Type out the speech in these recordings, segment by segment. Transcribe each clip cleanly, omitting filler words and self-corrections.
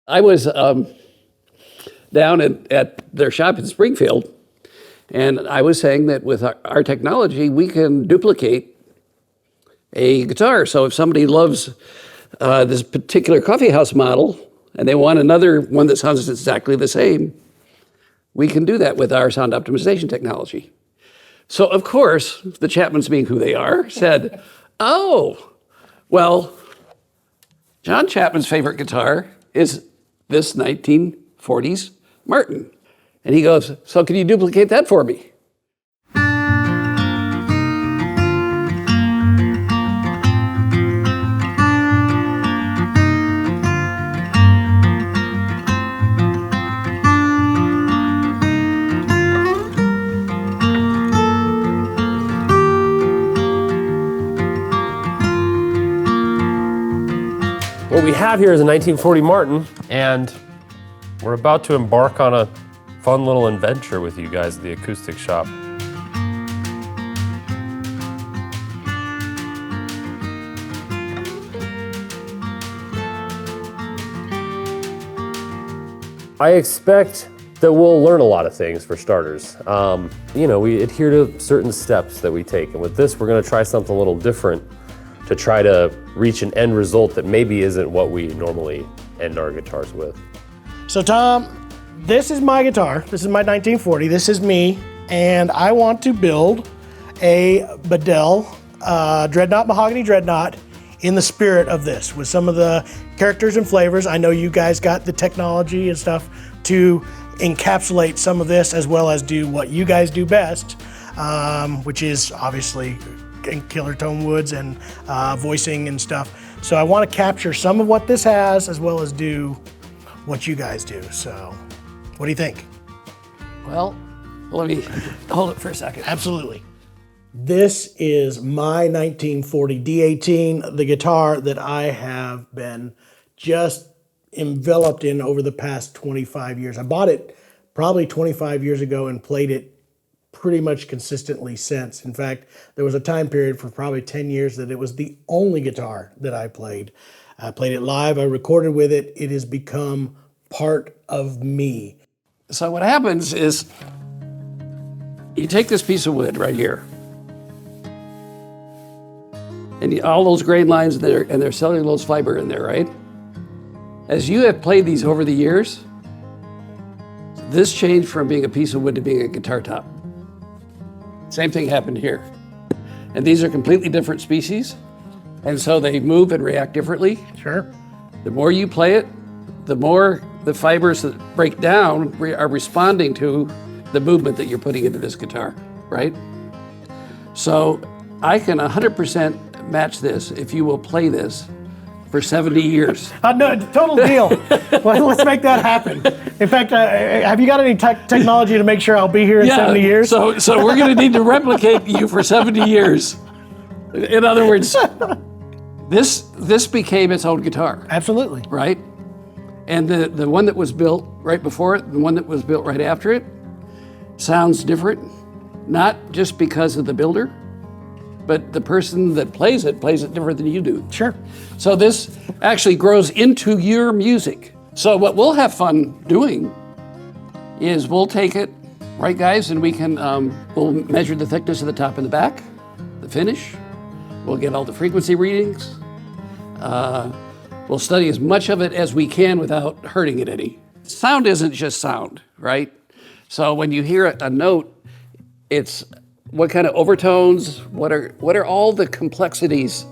I was down at their shop in Springfield, and I was saying that with our technology, we can duplicate a guitar. So if somebody loves this particular coffee house model and they want another one that sounds exactly the same, we can do that with our sound optimization technology. So of course, the Chapmans, being who they are, said, oh, well, John Chapman's favorite guitar is this 1940s Martin. And he goes, so can you duplicate that for me? What we have here is a 1940 Martin, and we're about to embark on a fun little adventure with you guys at the Acoustic Shop. I expect that we'll learn a lot of things for starters. We adhere to certain steps that we take, and with this, we're going to try something a little different to try to reach an end result that maybe isn't what we normally end our guitars with. So Tom, this is my guitar. This is my 1940. This is me, and I want to build a Bedell dreadnought, mahogany dreadnought, in the spirit of this, with some of the characters and flavors. I know you guys got the technology and stuff to encapsulate some of this, as well as do what you guys do best, which is obviously killer tonewoods and voicing and stuff. So I want to capture some of what this has, as well as do what you guys do. So what do you think? Well, let me hold it for a second. Absolutely. This is my 1940 D18, the guitar that I have been just enveloped in over the past 25 years. I bought it probably 25 years ago and played it pretty much consistently since. In fact, there was a time period for probably 10 years that it was the only guitar that I played. I played it live, I recorded with it. It has become part of me. So what happens is you take this piece of wood right here, and all those grain lines there, and there's cellulose fiber in there, right? As you have played these over the years, this changed from being a piece of wood to being a guitar top. Same thing happened here. And these are completely different species, and so they move and react differently. Sure. The more you play it, the more the fibers that break down are responding to the movement that you're putting into this guitar, right? So I can 100% match this if you will play this for 70 years. No, total deal. Well, let's make that happen. In fact, have you got any technology to make sure I'll be here in 70 years? So we're going to need to replicate you for 70 years. In other words, this became its own guitar. Absolutely. Right? And the one that was built right before it, the one that was built right after it, sounds different, not just because of the builder, but the person that plays it different than you do. Sure. So this actually grows into your music. So what we'll have fun doing is we'll take it, right guys, and we can, we'll measure the thickness of the top and the back, the finish. We'll get all the frequency readings. We'll study as much of it as we can without hurting it any. Sound isn't just sound, right? So when you hear a note, it's what kind of overtones, what are all the complexities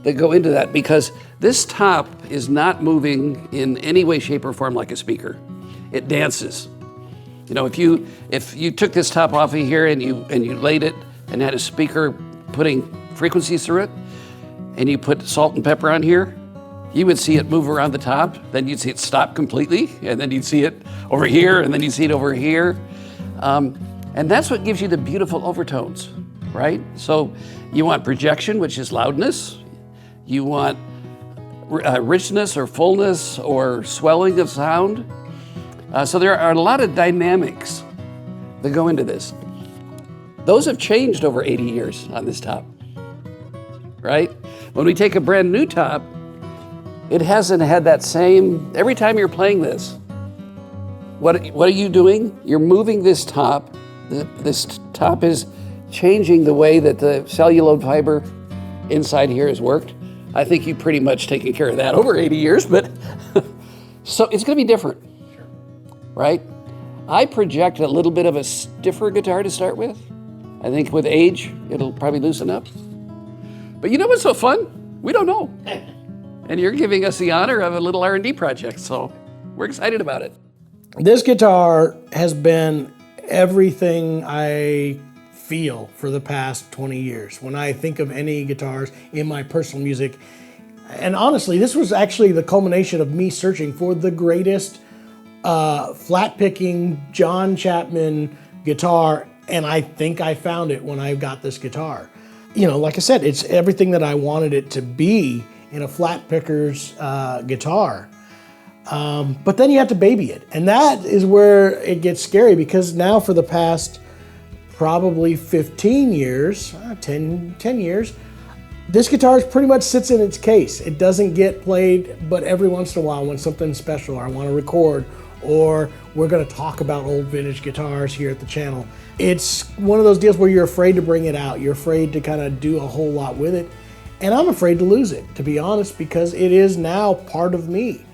that go into that? Because this top is not moving in any way, shape, or form like a speaker. It dances. You know, if you took this top off of here and you laid it and had a speaker putting frequencies through it, and you put salt and pepper on here, you would see it move around the top, then you'd see it stop completely, and then you'd see it over here, and then you'd see it over here. And that's what gives you the beautiful overtones, right? So you want projection, which is loudness. You want richness or fullness or swelling of sound. So there are a lot of dynamics that go into this. Those have changed over 80 years on this top, right? When we take a brand new top, it hasn't had that same, every time you're playing this, what are you doing? You're moving this top. This top is changing the way that the celluloid fiber inside here has worked. I think you've pretty much taken care of that over 80 years, but so it's gonna be different, right? I project a little bit of a stiffer guitar to start with. I think with age, it'll probably loosen up. But you know what's so fun? We don't know. And you're giving us the honor of a little R&D project, so we're excited about it. This guitar has been everything I feel for the past 20 years. When I think of any guitars in my personal music, and honestly, this was actually the culmination of me searching for the greatest flat picking John Chapman guitar, and I think I found it when I got this guitar. You know, like I said, it's everything that I wanted it to be in a flat picker's guitar. But then you have to baby it. And that is where it gets scary, because now for the past probably 15 years, 10 years, this guitar pretty much sits in its case. It doesn't get played, but every once in a while when something's special, or I want to record, or we're going to talk about old vintage guitars here at the channel. It's one of those deals where you're afraid to bring it out. You're afraid to kind of do a whole lot with it. And I'm afraid to lose it, to be honest, because it is now part of me.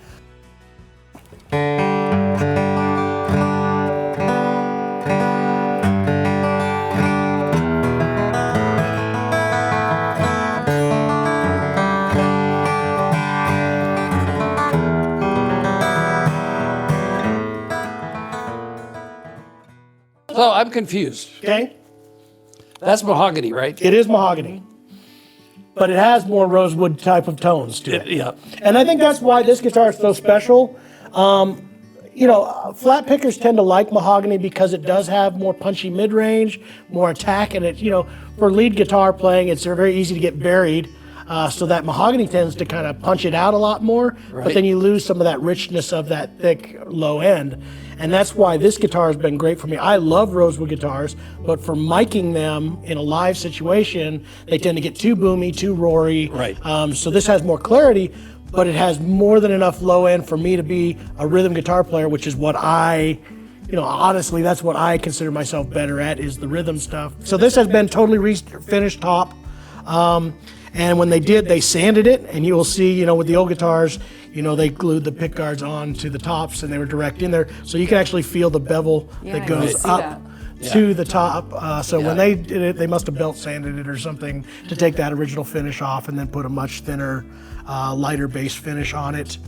So I'm confused. Okay? That's mahogany, right? It is mahogany, but it has more rosewood type of tones to it. Yeah. And I think that's why this guitar is so special. You know, flat pickers tend to like mahogany because it does have more punchy mid-range, more attack, and it, you know, for lead guitar playing, it's very easy to get buried. So that mahogany tends to kind of punch it out a lot more, but then you lose some of that richness of that thick low end. And that's why this guitar has been great for me. I love rosewood guitars, but for miking them in a live situation, they tend to get too boomy, too roary. Right. So this has more clarity, but it has more than enough low end for me to be a rhythm guitar player, which is what I, you know, honestly, that's what I consider myself better at, is the rhythm stuff. So this has been totally finished top. And when they did, they sanded it, and you will see, you know, with the old guitars, you know, they glued the pick guards on to the tops and they were direct in there. So you can actually feel the bevel that goes up to the top. So when they did it, they must have belt sanded it or something to take that original finish off and then put a much thinner, lighter base finish on it.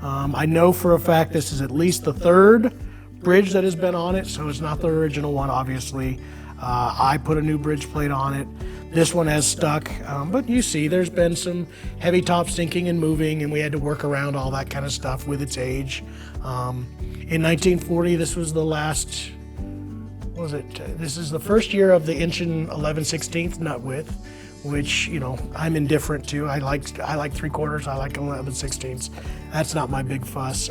I know for a fact this is at least the third bridge that has been on it, so it's not the original one, obviously. I put a new bridge plate on it. This one has stuck, but you see there's been some heavy top sinking and moving, and we had to work around all that kind of stuff with its age. In 1940, this was the last, what was it? This is the first year of the 1 11/16 nut width, which, you know, I'm indifferent to. I like 3/4, I like 11/16. That's not my big fuss,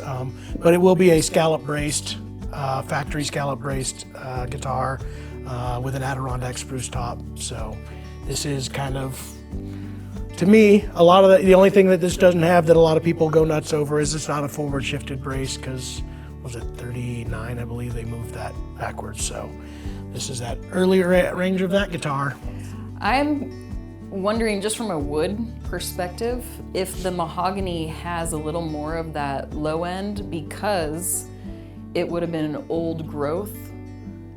but it will be a scallop braced, factory scallop braced guitar with an Adirondack spruce top. So this is kind of, to me, a lot of the only thing that this doesn't have that a lot of people go nuts over is it's not a forward shifted brace, because was it 39, I believe they moved that backwards. So this is that earlier range of that guitar. I'm wondering, just from a wood perspective, if the mahogany has a little more of that low end, because it would have been an old growth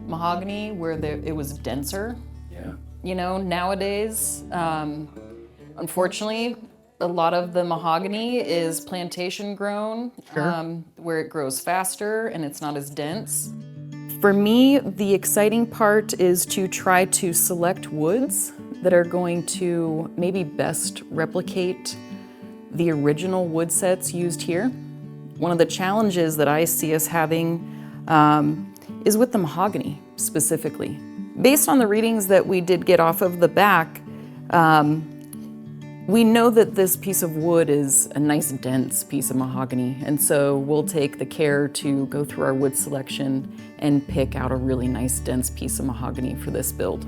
mahogany where it was denser. Yeah. You know, nowadays, unfortunately, a lot of the mahogany is plantation grown, where it grows faster and it's not as dense. For me, the exciting part is to try to select woods that are going to maybe best replicate the original wood sets used here. One of the challenges that I see us having is with the mahogany specifically. Based on the readings that we did get off of the back, we know that this piece of wood is a nice dense piece of mahogany, and so we'll take the care to go through our wood selection and pick out a really nice dense piece of mahogany for this build.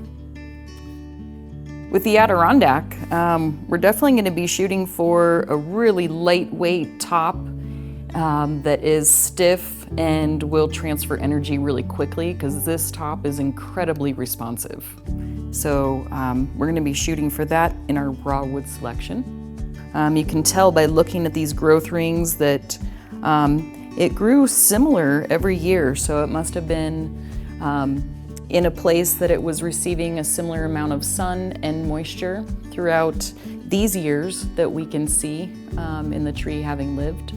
With the Adirondack, we're definitely going to be shooting for a really lightweight top that is stiff and will transfer energy really quickly, because this top is incredibly responsive. So we're going to be shooting for that in our raw wood selection. You can tell by looking at these growth rings that it grew similar every year, so it must have been in a place that it was receiving a similar amount of sun and moisture throughout these years that we can see in the tree having lived.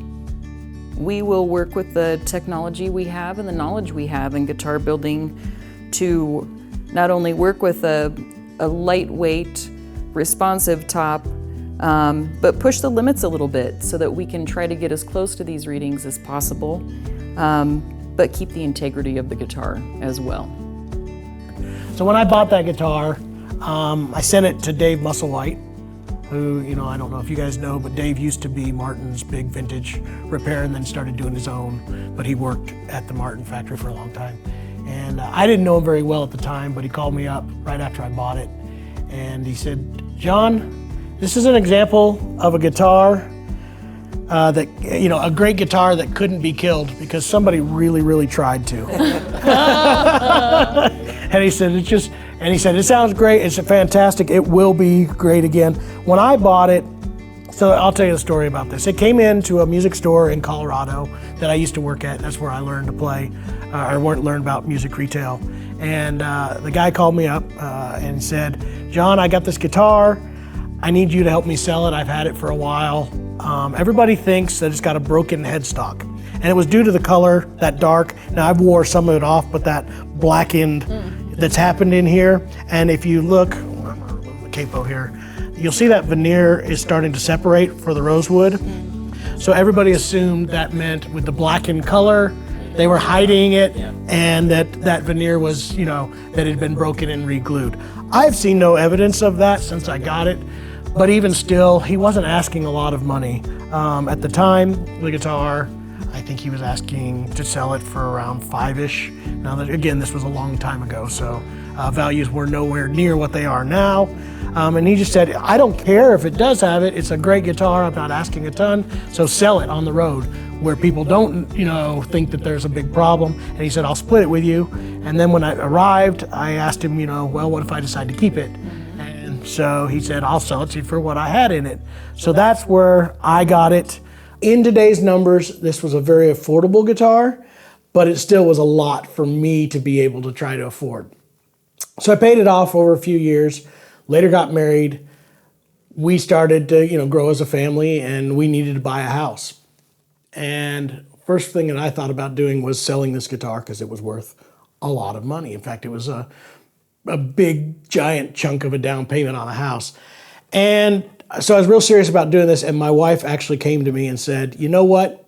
We will work with the technology we have and the knowledge we have in guitar building to not only work with a lightweight, responsive top, but push the limits a little bit so that we can try to get as close to these readings as possible, but keep the integrity of the guitar as well. So when I bought that guitar, I sent it to Dave Musselwhite, who, I don't know if you guys know, but Dave used to be Martin's big vintage repair and then started doing his own, but he worked at the Martin factory for a long time. And I didn't know him very well at the time, but he called me up right after I bought it. And he said, John, this is an example of a guitar that, a great guitar that couldn't be killed because somebody really, really tried to. And he said, it sounds great, it's fantastic, it will be great again. When I bought it, so I'll tell you the story about this. It came into a music store in Colorado that I used to work at. That's where I learned to play, or learned about music retail. And the guy called me up and said, John, I got this guitar. I need you to help me sell it. I've had it for a while. Everybody thinks that it's got a broken headstock. And it was due to the color, that dark. Now I've wore some of it off, but that blackened that's happened in here. And if you look, the capo here, you'll see that veneer is starting to separate for the rosewood. So everybody assumed that meant with the blackened color, they were hiding it, and that veneer was, that it had been broken and re-glued. I've seen no evidence of that since I got it, but even still, he wasn't asking a lot of money. At the time, the guitar, I think he was asking to sell it for around 5-ish. Now, again, this was a long time ago, so values were nowhere near what they are now. And he just said, I don't care if it does have it, it's a great guitar, I'm not asking a ton, so sell it on the road where people don't, think that there's a big problem. And he said, I'll split it with you. And then when I arrived, I asked him, well, what if I decide to keep it? And so he said, I'll sell it to you for what I had in it. So that's where I got it. In today's numbers, this was a very affordable guitar, but it still was a lot for me to be able to try to afford. So I paid it off over a few years, later got married. We started to, grow as a family, and we needed to buy a house. And first thing that I thought about doing was selling this guitar because it was worth a lot of money. In fact, it was a big, giant chunk of a down payment on a house. And so I was real serious about doing this, and my wife actually came to me and said, you know what?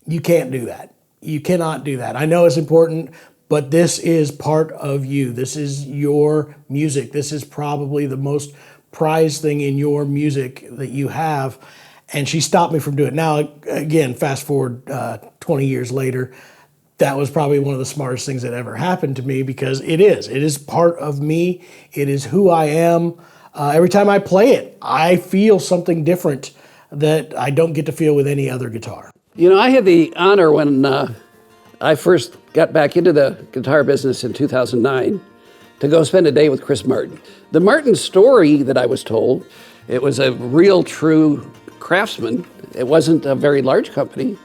You can't do that. You cannot do that. I know it's important, but this is part of you. This is your music. This is probably the most prized thing in your music that you have. And she stopped me from doing it. Now, again, fast forward 20 years later, that was probably one of the smartest things that ever happened to me, because it is part of me. It is who I am. Every time I play it, I feel something different that I don't get to feel with any other guitar. I had the honor when I first got back into the guitar business in 2009 to go spend a day with Chris Martin. The Martin story that I was told, it was a real true craftsman. It wasn't a very large company.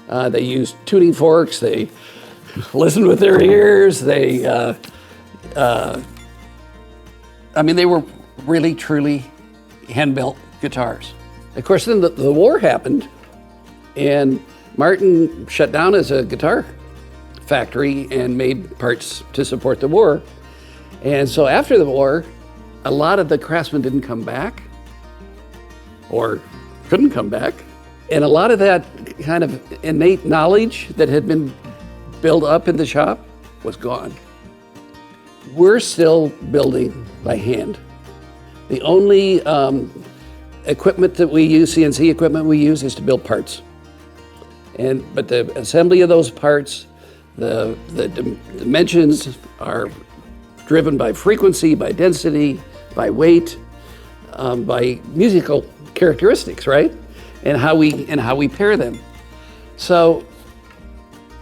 They used tuning forks, they listened with their ears, they were really, truly hand-built guitars. Of course, then the war happened, and Martin shut down as a guitar factory and made parts to support the war. And so after the war, a lot of the craftsmen didn't come back, or couldn't come back. And a lot of that kind of innate knowledge that had been built up in the shop was gone. We're still building by hand. The only equipment that we use, CNC equipment we use, is to build parts. But the assembly of those parts, the dimensions are driven by frequency, by density, by weight, by musical characteristics, right? And how we pair them. So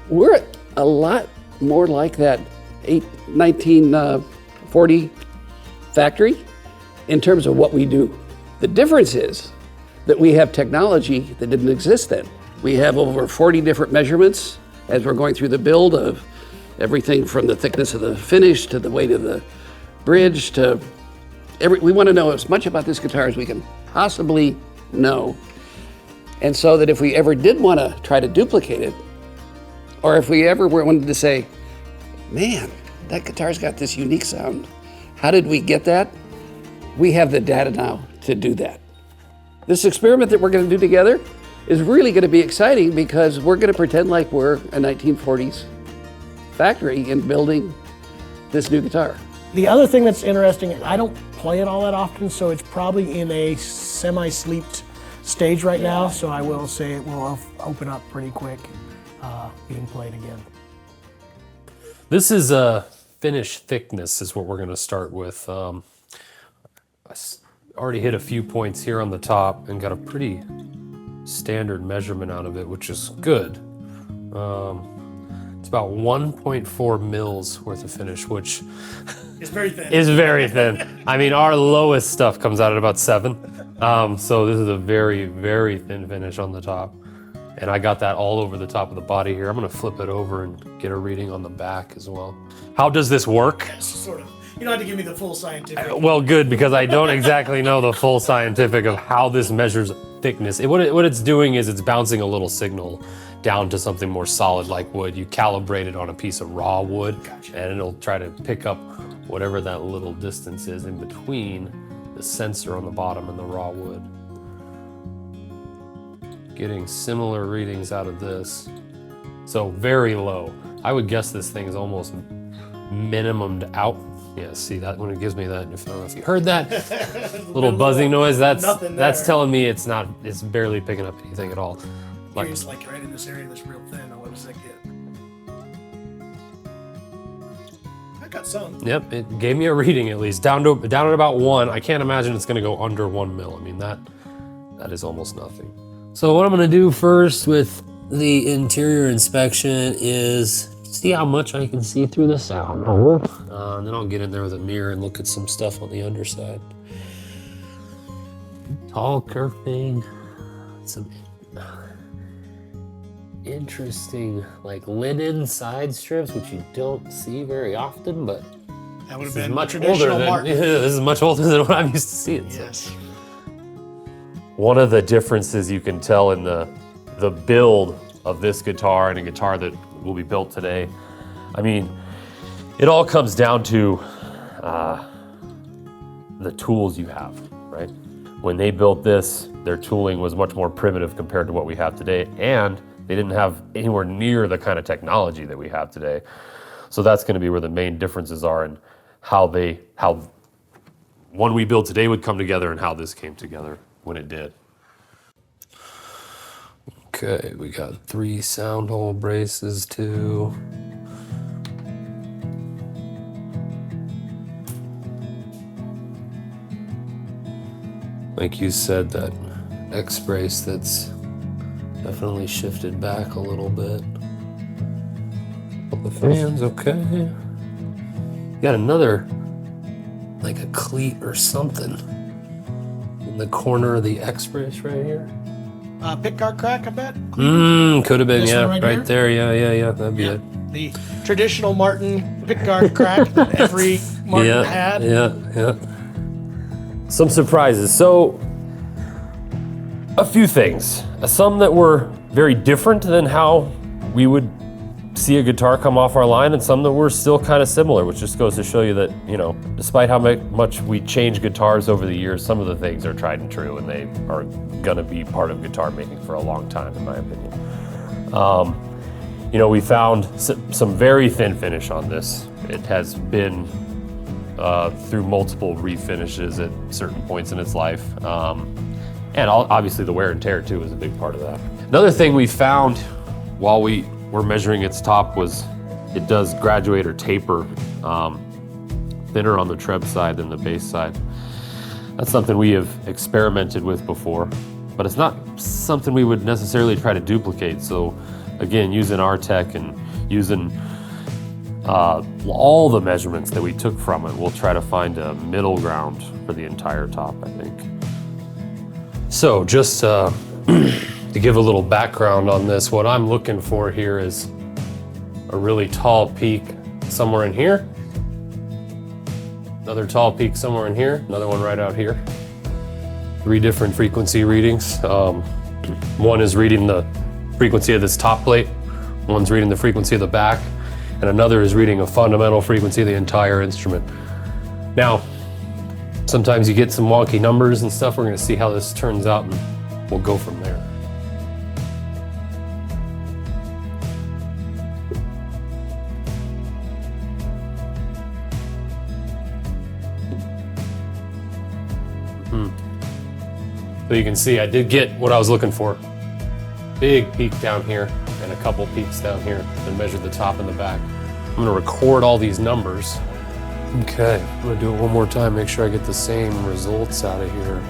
we're a lot more like that 1940 factory in terms of what we do. The difference is that we have technology that didn't exist then. We have over 40 different measurements as we're going through the build of everything from the thickness of the finish to the weight of the bridge to we want to know as much about this guitar as we can possibly know. And so that if we ever did want to try to duplicate it, or if we ever wanted to say, man, that guitar's got this unique sound. How did we get that? We have the data now to do that. This experiment that we're going to do together is really going to be exciting because we're going to pretend like we're a 1940s factory in building this new guitar. The other thing that's interesting, I don't play it all that often, so it's probably in a semi-sleeped stage right now, so I will say it will open up pretty quick being played again. This is a finish thickness is what we're going to start with. I already hit a few points here on the top and got a pretty standard measurement out of it, which is good. It's about 1.4 mils worth of finish, which It's very thin. is very thin. I mean, our lowest stuff comes out at about 7. So this is a very, very thin finish on the top. And I got that all over the top of the body here. I'm gonna flip it over and get a reading on the back as well. How does this work? Sort of. You don't have to give me the full scientific. Well, good, because I don't exactly know the full scientific of how this measures thickness. What it's doing is it's bouncing a little signal down to something more solid like wood. You calibrate it on a piece of raw wood, and it'll try to pick up whatever that little distance is in between the sensor on the bottom and the raw wood. Getting similar readings out of this. So very low. I would guess this thing is almost minimumed out. Yeah, see that when it gives me that, I don't know if you heard that little buzzing noise, that's telling me it's barely picking up anything at all. Like, It's like right in this area that's real thin. What does that get? I got some. yep, it gave me a reading at least. Down at about 1. I can't imagine it's gonna go under 1 mil. I mean, that is almost nothing. So what I'm gonna do first with the interior inspection is see how much I can see through the sound. And then I'll get in there with a mirror and look at some stuff on the underside. Tall kerfing, some interesting like linen side strips, which you don't see very often, but That would have this is been much traditional older than Martin. this is much older than what I'm used to seeing. so. Yes. One of the differences you can tell in the build of this guitar and a guitar that will be built today, I mean, it all comes down to the tools you have, right? When they built this, their tooling was much more primitive compared to what we have today, and they didn't have anywhere near the kind of technology that we have today. So that's going to be where the main differences are in how one we build today would come together and how this came together when it did. Okay, we got 3 sound hole braces too. Like you said, that X brace that's definitely shifted back a little bit. The fans, okay. Got another, like a cleat or something in the corner of the X brace right here. Pick guard crack, I bet. Could have been, This yeah, one right right there, yeah, that'd be it. The traditional Martin pick guard crack that every Martin had. Yeah. Some surprises. So, a few things. Some that were very different than how we would see a guitar come off our line, and some that were still kind of similar, which just goes to show you that, you know, despite how much we change guitars over the years, some of the things are tried and true, and they are gonna be part of guitar making for a long time, in my opinion. You know, we found some very thin finish on this. It has been through multiple refinishes at certain points in its life. And obviously the wear and tear too is a big part of that. Another thing we found while we were measuring its top was it does graduate or taper thinner on the treb side than the bass side. That's something we have experimented with before, but it's not something we would necessarily try to duplicate. So again, using our tech and using all the measurements that we took from it, we'll try to find a middle ground for the entire top, I think. So just to give a little background on this, what I'm looking for here is a really tall peak somewhere in here, another tall peak somewhere in here, another one right out here. 3 different frequency readings. One is reading the frequency of this top plate, one's reading the frequency of the back, and another is reading a fundamental frequency of the entire instrument. Now, sometimes you get some wonky numbers and stuff. We're gonna see how this turns out and we'll go from there. So you can see I did get what I was looking for. Big peak down here and a couple peaks down here, and measured the top and the back. I'm gonna record all these numbers. Okay, I'm gonna do it one more time, make sure I get the same results out of here.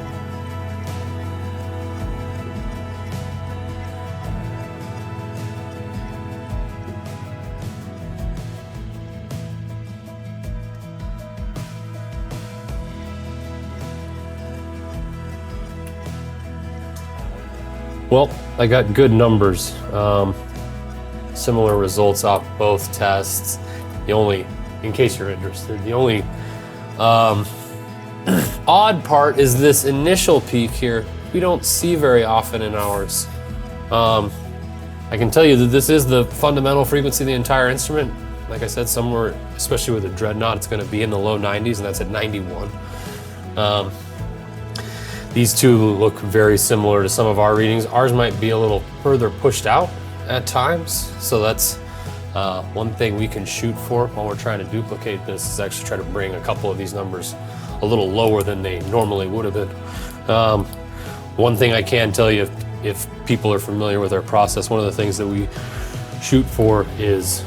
Well, I got good numbers. Similar results off both tests. The only, in case you're interested, the only odd part is this initial peak here. We don't see very often in ours. I can tell you that this is the fundamental frequency of the entire instrument. Like I said, somewhere, especially with a dreadnought, it's gonna be in the low 90s, and that's at 91. These two look very similar to some of our readings. Ours might be a little further pushed out at times, so that's one thing we can shoot for while we're trying to duplicate this, is actually try to bring a couple of these numbers a little lower than they normally would have been. One thing I can tell you, if people are familiar with our process, one of the things that we shoot for is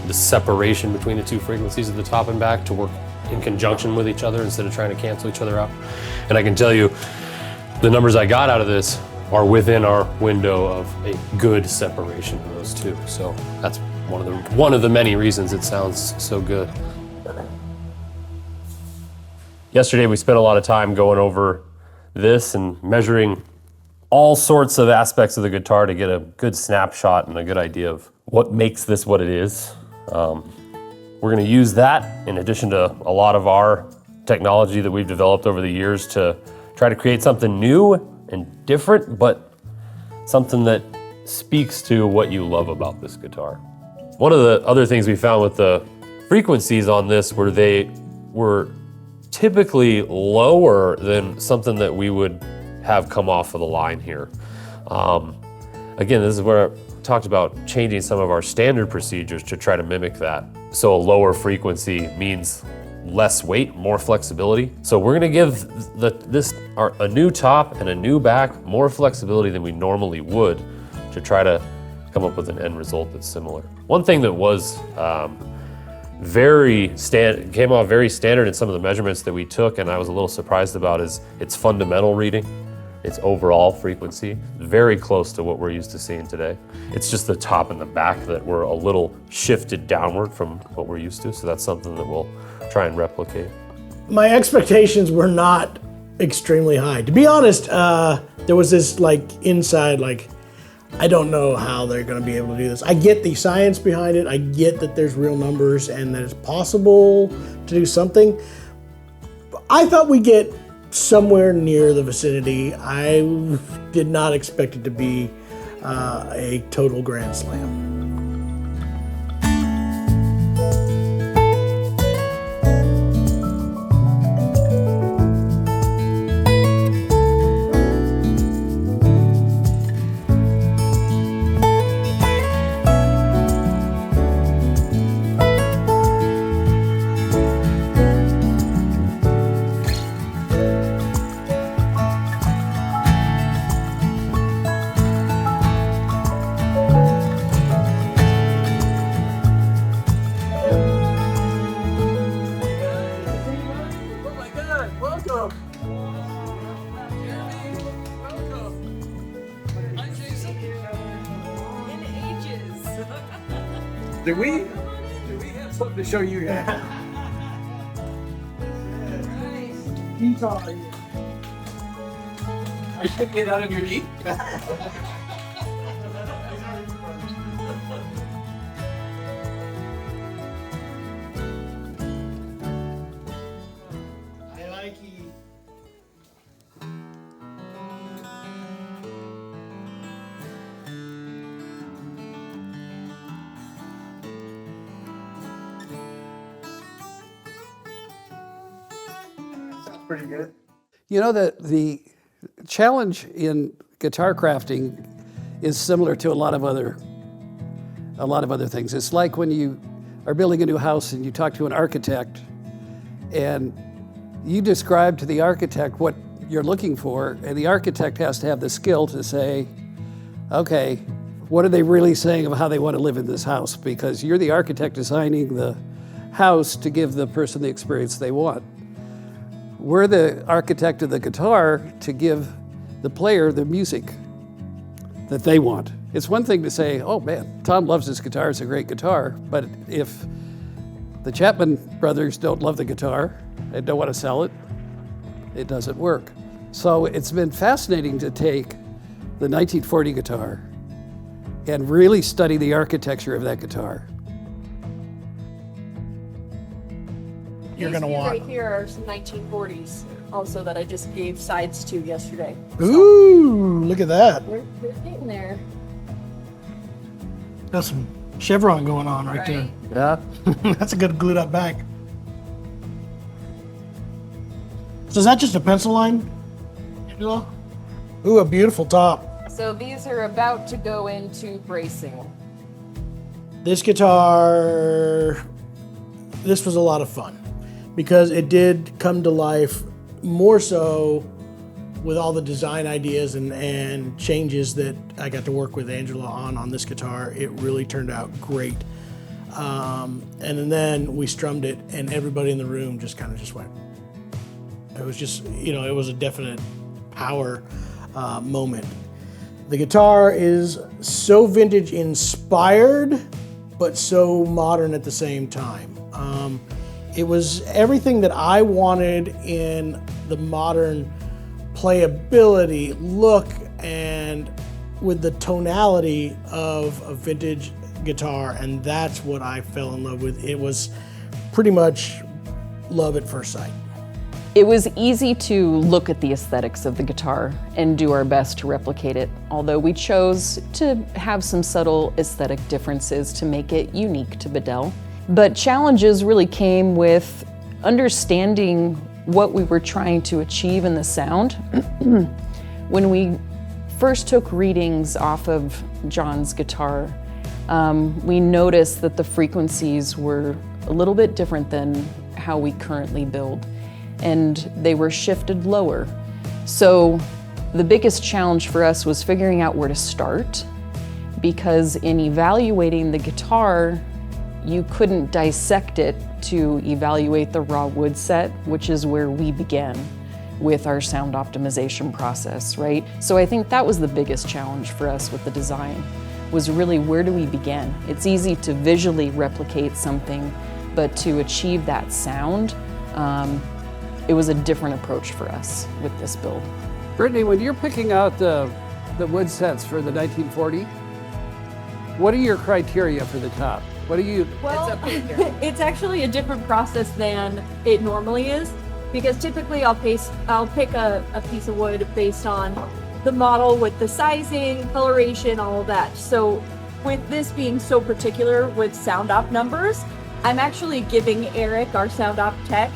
the separation between the two frequencies at the top and back to work in conjunction with each other instead of trying to cancel each other out. And I can tell you, the numbers I got out of this are within our window of a good separation of those two. So that's one of the many reasons it sounds so good. Yesterday we spent a lot of time going over this and measuring all sorts of aspects of the guitar to get a good snapshot and a good idea of what makes this what it is. We're gonna use that in addition to a lot of our technology that we've developed over the years to try to create something new and different, but something that speaks to what you love about this guitar. One of the other things we found with the frequencies on this were they were typically lower than something that we would have come off of the line here. Again, this is where I talked about changing some of our standard procedures to try to mimic that. So a lower frequency means less weight, more flexibility. So we're gonna give a new top and a new back more flexibility than we normally would to try to come up with an end result that's similar. One thing that was came off very standard in some of the measurements that we took, and I was a little surprised about, is its fundamental reading, its overall frequency, very close to what we're used to seeing today. It's just the top and the back that were a little shifted downward from what we're used to, so that's something that we'll try and replicate. My expectations were not extremely high. To be honest, there was this inside, I don't know how they're gonna be able to do this. I get the science behind it. I get that there's real numbers and that it's possible to do something. I thought we'd get somewhere near the vicinity. I did not expect it to be a total grand slam. Do we have something to show you guys? I should get out of your knee. I like it. Sounds pretty good. You know that the challenge in guitar crafting is similar to a lot of other things. It's like when you are building a new house and you talk to an architect and you describe to the architect what you're looking for, and the architect has to have the skill to say, okay, what are they really saying of how they want to live in this house? Because you're the architect designing the house to give the person the experience they want. We're the architect of the guitar to give the player the music that they want. It's one thing to say, oh man, Tom loves this guitar, it's a great guitar, but if the Chapman brothers don't love the guitar and don't want to sell it, it doesn't work. So it's been fascinating to take the 1940 guitar and really study the architecture of that guitar. You're gonna want. Right here are some 1940s also that I just gave sides to yesterday. Ooh, look at that. We're getting there. Got some chevron going on right there. Yeah. That's a good glued up back. So is that just a pencil line, Angela? Ooh, a beautiful top. So these are about to go into bracing. This guitar, this was a lot of fun because it did come to life more so with all the design ideas and changes that I got to work with Angela on this guitar. It really turned out great. And then we strummed it and everybody in the room just kind of just went. It was just, it was a definite power moment. The guitar is so vintage inspired, but so modern at the same time. It was everything that I wanted in the modern playability, look, and with the tonality of a vintage guitar, and that's what I fell in love with. It was pretty much love at first sight. It was easy to look at the aesthetics of the guitar and do our best to replicate it, although we chose to have some subtle aesthetic differences to make it unique to Bedell. But challenges really came with understanding what we were trying to achieve in the sound. When we first took readings off of John's guitar, we noticed that the frequencies were a little bit different than how we currently build, and they were shifted lower. So the biggest challenge for us was figuring out where to start, because in evaluating the guitar, you couldn't dissect it to evaluate the raw wood set, which is where we began with our sound optimization process, right? So I think that was the biggest challenge for us with the design, was really where do we begin? It's easy to visually replicate something, but to achieve that sound, it was a different approach for us with this build. Brittany, when you're picking out the wood sets for the 1940, what are your criteria for the top? What do you? Well, it's actually a different process than it normally is, because typically I'll pick a piece of wood based on the model with the sizing, coloration, all of that. So with this being so particular with sound op numbers, I'm actually giving Eric, our sound op tech,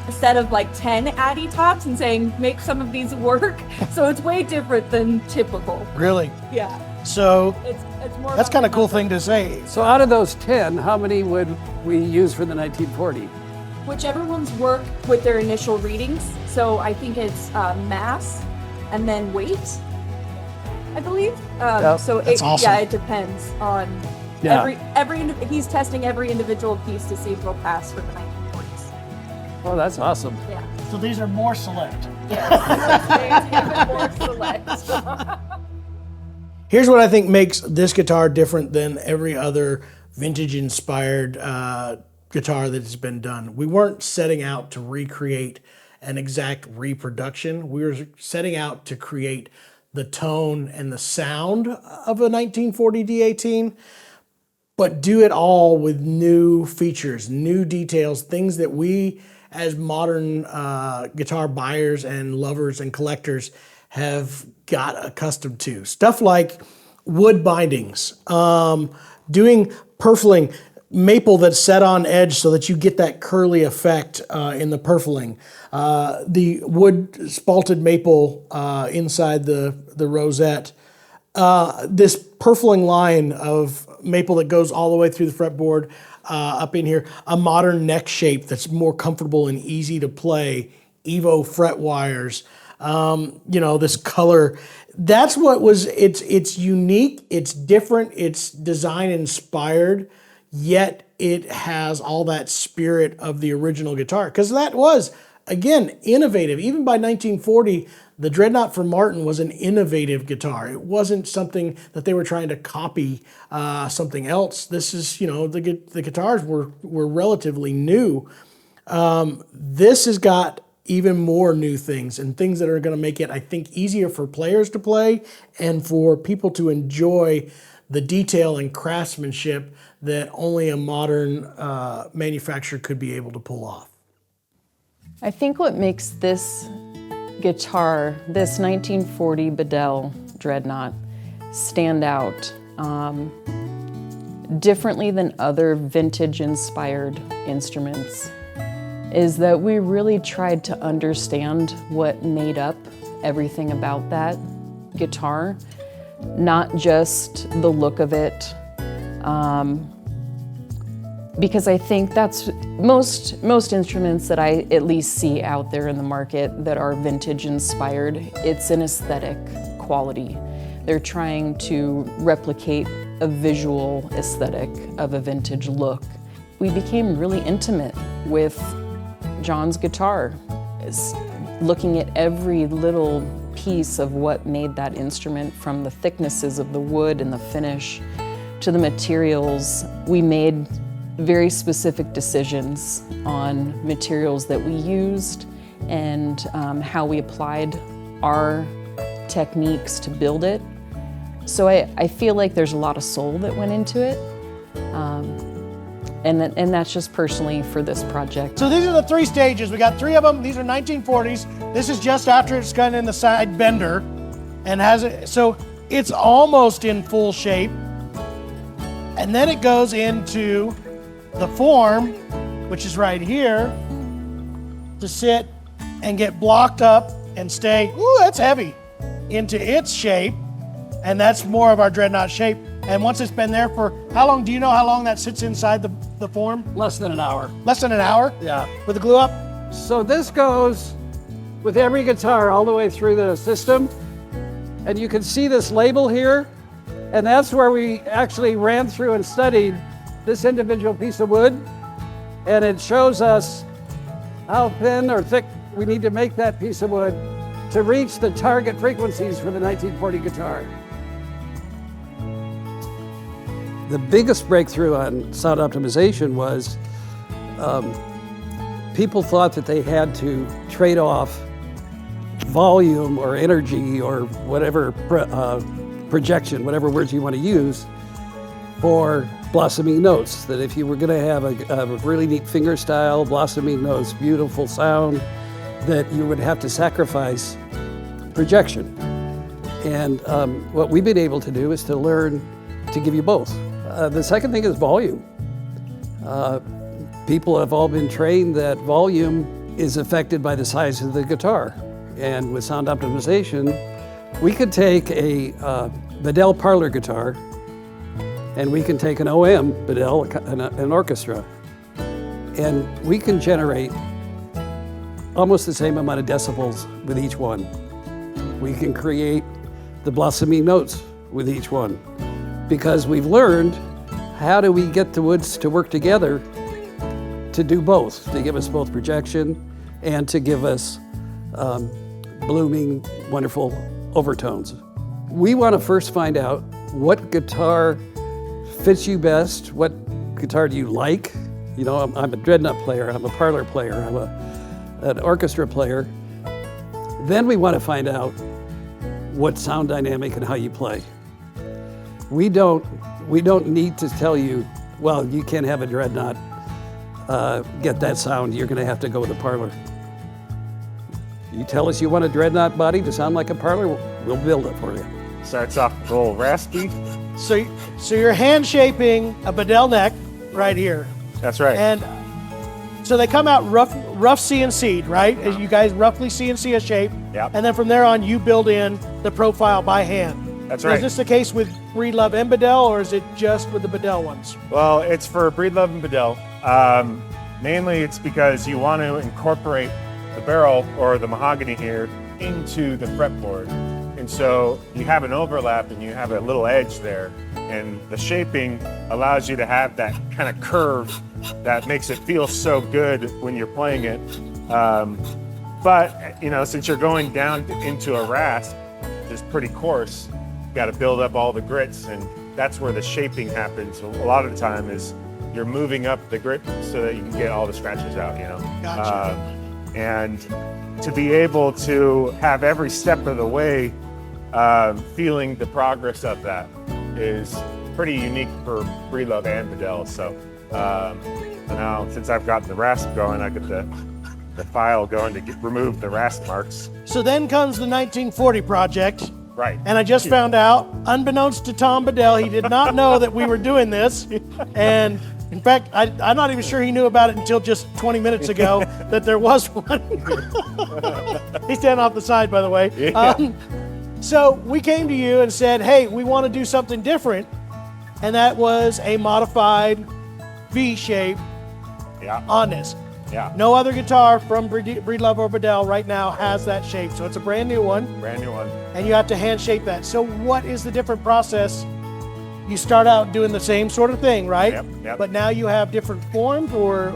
a set of like 10 Addy tops and saying, make some of these work. So it's way different than typical. Really? Yeah. So It's more. that's kind of cool thing to say. So out of those 10, how many would we use for the 1940? Whichever ones work with their initial readings. So I think it's mass and then weight, I believe. So That's awesome. it depends on he's testing every individual piece to see if it'll pass for the 1940s. Oh, that's awesome. Yeah. So these are more select. Yes. More select. Here's what I think makes this guitar different than every other vintage-inspired guitar that has been done. We weren't setting out to recreate an exact reproduction. We were setting out to create the tone and the sound of a 1940 D18, but do it all with new features, new details, things that we as modern guitar buyers and lovers and collectors have got accustomed to. Stuff like wood bindings, doing purfling, maple that's set on edge so that you get that curly effect in the purfling. The wood spalted maple inside the rosette. This purfling line of maple that goes all the way through the fretboard up in here. A modern neck shape that's more comfortable and easy to play. Evo fret wires. You know, this color. That's what was, it's unique, it's different, it's design inspired, yet it has all that spirit of the original guitar. Because that was, again, innovative. Even by 1940, the Dreadnought from Martin was an innovative guitar. It wasn't something that they were trying to copy something else. This is, you know, the guitars were relatively new. This has got even more new things and things that are going to make it, I think, easier for players to play and for people to enjoy the detail and craftsmanship that only a modern manufacturer could be able to pull off. I think what makes this guitar, this 1940 Bedell Dreadnought, stand out differently than other vintage-inspired instruments is that we really tried to understand what made up everything about that guitar, not just the look of it, because I think that's most instruments that I at least see out there in the market that are vintage inspired, it's an aesthetic quality. They're trying to replicate a visual aesthetic of a vintage look. We became really intimate with John's guitar, looking at every little piece of what made that instrument, from the thicknesses of the wood and the finish to the materials. We made very specific decisions on materials that we used and how we applied our techniques to build it. So I feel like there's a lot of soul that went into it. And that's just personally for this project. So these are the three stages. We got three of them. These are 1940s. This is just after it's kind of in the side bender and has it. So it's almost in full shape. And then it goes into the form, which is right here, to sit and get blocked up and stay, ooh, that's heavy, into its shape. And that's more of our Dreadnought shape. And once it's been there for, how long, do you know how long that sits inside the form? Less than an hour. Less than an hour? Yeah. With the glue up? So this goes with every guitar all the way through the system. And you can see this label here. And that's where we actually ran through and studied this individual piece of wood. And it shows us how thin or thick we need to make that piece of wood to reach the target frequencies for the 1940 guitar. The biggest breakthrough on sound optimization was people thought that they had to trade off volume or energy or whatever projection, whatever words you want to use, for blossoming notes. That if you were going to have a really neat finger style, blossoming notes, beautiful sound, that you would have to sacrifice projection. And what we've been able to do is to learn to give you both. The second thing is volume. People have all been trained that volume is affected by the size of the guitar. And with sound optimization, we could take a Bedell parlor guitar and we can take an OM Bedell, an orchestra, and we can generate almost the same amount of decibels with each one. We can create the blossoming notes with each one, because we've learned how do we get the woods to work together to do both, to give us both projection and to give us blooming, wonderful overtones. We want to first find out what guitar fits you best? What guitar do you like? You know, I'm a dreadnought player, I'm a parlor player, I'm an orchestra player. Then we want to find out what sound dynamic and how you play. We don't need to tell you, well, you can't have a dreadnought, get that sound, you're going to have to go with a parlor. You tell us you want a dreadnought body to sound like a parlor, we'll build it for you. Starts off a little raspy. So you're hand shaping a Bedell neck right here. That's right. And so they come out rough CNC'd, right? As you guys roughly CNC a shape. Yep. And then from there on, you build in the profile by hand. That's So right. Is this the case with Breedlove and Bedell, or is it just with the Bedell ones? Well, it's for Breedlove and Bedell. Mainly it's because you want to incorporate the barrel or the mahogany here into the fretboard. And so you have an overlap and you have a little edge there. And the shaping allows you to have that kind of curve that makes it feel so good when you're playing it. But, you know, since you're going down into a rasp, it's pretty coarse, you got to build up all the grits, and that's where the shaping happens. A lot of the time is you're moving up the grit so that you can get all the scratches out, you know. Gotcha. And to be able to have every step of the way feeling the progress of that is pretty unique for Breedlove and Bedell. So now, since I've gotten the rasp going, I get the file going to remove the rasp marks. So then comes the 1940 project. Right. And I just found out, unbeknownst to Tom Bedell, he did not know that we were doing this. And in fact, I'm not even sure he knew about it until just 20 minutes ago that there was one. He's standing off the side, by the way. Yeah. So we came to you and said, hey, we want to do something different. And that was a modified V shape Yeah. on this. Yeah. No other guitar from Breedlove or Bedell right now has that shape. So it's a brand new one. Brand new one. And you have to hand shape that. So what is the different process? You start out doing the same sort of thing, right? Yep. But now you have different forms, or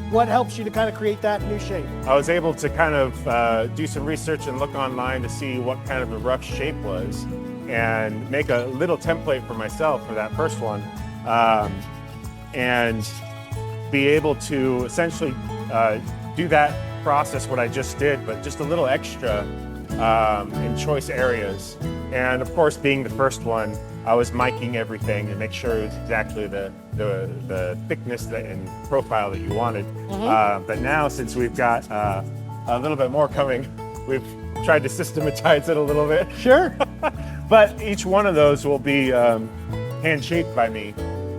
what helps you to kind of create that new shape? I was able to kind of do some research and look online to see what kind of a rough shape was and make a little template for myself for that first one, and be able to essentially do that process, what I just did, but just a little extra in choice areas. And of course, being the first one, I was miking everything and make sure it was exactly the thickness and profile that you wanted. But now, since we've got a little bit more coming, we've tried to systematize it a little bit. Sure. But each one of those will be hand-shaped by me.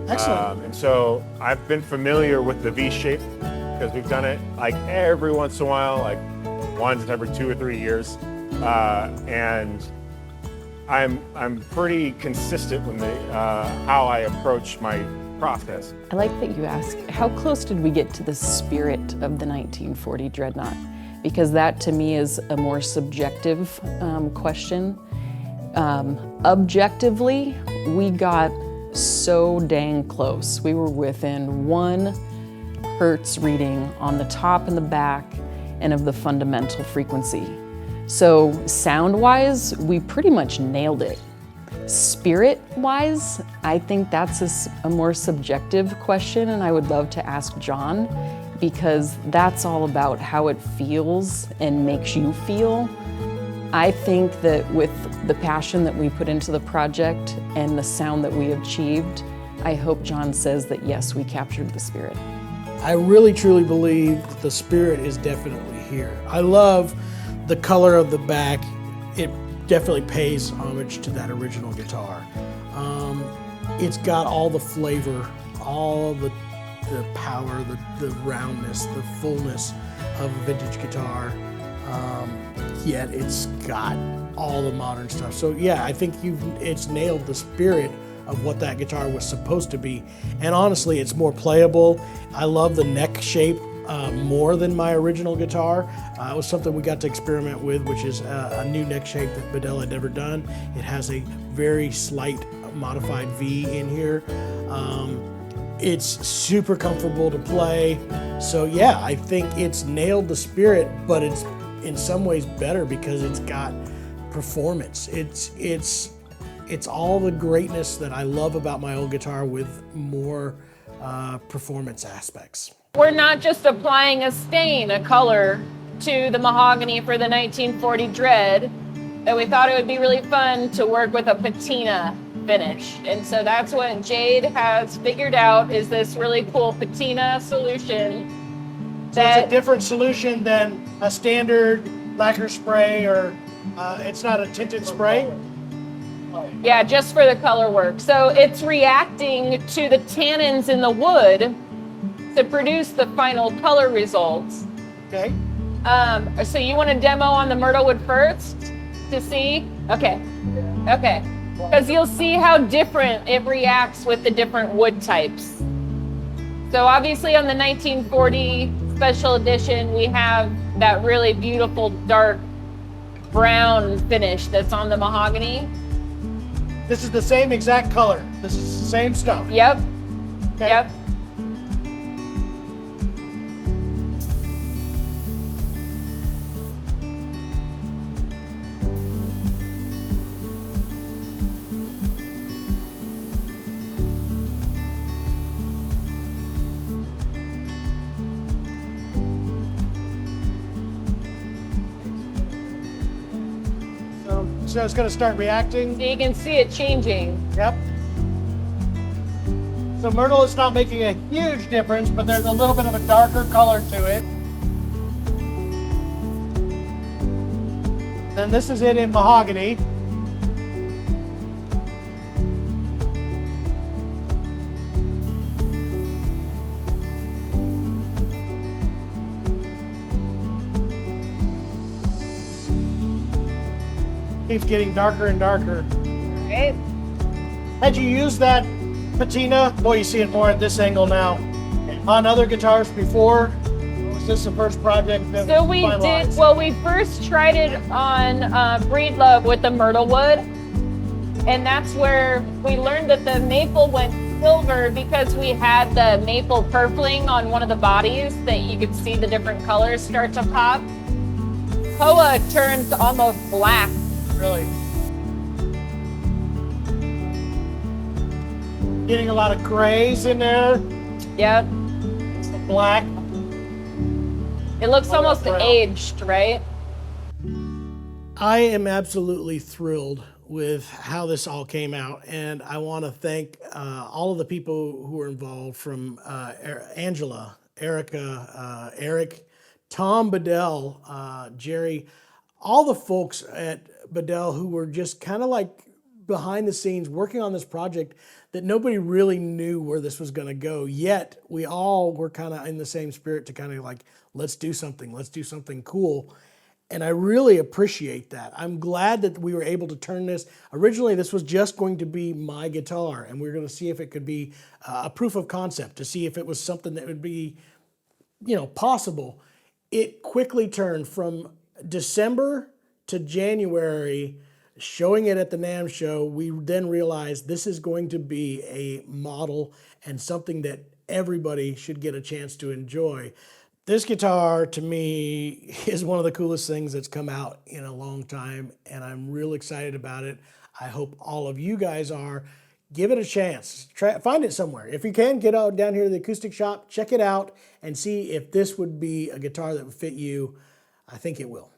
Excellent. And so I've been familiar with the V shape because we've done it like every once in a while, like once every 2 or 3 years. And I'm pretty consistent with how I approach my process. I like that you ask, how close did we get to the spirit of the 1940 dreadnought? Because that to me is a more subjective question. Objectively, we got so dang close. We were within 1 hertz reading on the top and the back and of the fundamental frequency. So sound-wise, we pretty much nailed it. Spirit-wise, I think that's a more subjective question, and I would love to ask John, because that's all about how it feels and makes you feel. I think that with the passion that we put into the project and the sound that we achieved, I hope John says that yes, we captured the spirit. I really truly believe that the spirit is definitely here. I love the color of the back. It definitely pays homage to that original guitar. It's got all the flavor, all the power, the roundness, the fullness of a vintage guitar. Yet it's got all the modern stuff. So yeah, I think it's nailed the spirit of what that guitar was supposed to be. And honestly, it's more playable. I love the neck shape more than my original guitar. It was something we got to experiment with, which is a new neck shape that Bedell had never done. It has a very slight modified V in here. It's super comfortable to play. So yeah, I think it's nailed the spirit, but it's in some ways better because it's got performance. It's It's all the greatness that I love about my old guitar with more performance aspects. We're not just applying a stain, a color, to the mahogany for the 1940 Dread, that we thought it would be really fun to work with a patina finish. And so that's what Jade has figured out, is this really cool patina solution. So it's a different solution than a standard lacquer spray, or it's not a tinted spray? Yeah, just for the color work. So it's reacting to the tannins in the wood to produce the final color results. Okay. So you want to demo on the myrtle wood first to see? Okay. Okay. Because you'll see how different it reacts with the different wood types. So obviously on the 1940 special edition, we have that really beautiful dark brown finish that's on the mahogany. This is the same exact color. This is the same stuff. Yep. Okay. Yep. So it's going to start reacting. So you can see it changing. Yep. So myrtle is not making a huge difference, but there's a little bit of a darker color to it. Then this is it in mahogany. Keeps getting darker and darker. Right? Had you used that patina? Boy, you see it more at this angle now. On other guitars before? Or was this the first project that So we finalized? did, well, we first tried it on Breedlove with the myrtle wood. And that's where we learned that the maple went silver because we had the maple purfling on one of the bodies that you could see the different colors start to pop. Koa turns almost black. Really? Getting a lot of grays in there. Yep. It's the black. It looks almost brown. aged, right? I am absolutely thrilled with how this all came out, and I want to thank all of the people who were involved, from Angela, Erica, Eric, Tom Bedell, Jerry, all the folks at Bedell who were just kind of like behind the scenes working on this project that nobody really knew where this was going to go. Yet we all were kind of in the same spirit to kind of like, let's do something cool. And I really appreciate that. I'm glad that we were able to turn this. Originally, this was just going to be my guitar, and we were going to see if it could be a proof of concept, to see if it was something that would be, possible. It quickly turned from December to January, showing it at the NAMM show. We then realized this is going to be a model and something that everybody should get a chance to enjoy. This guitar, to me, is one of the coolest things that's come out in a long time, and I'm real excited about it. I hope all of you guys are. Give it a chance. Find it somewhere. If you can, get out down here to the Acoustic Shop, check it out, and see if this would be a guitar that would fit you. I think it will.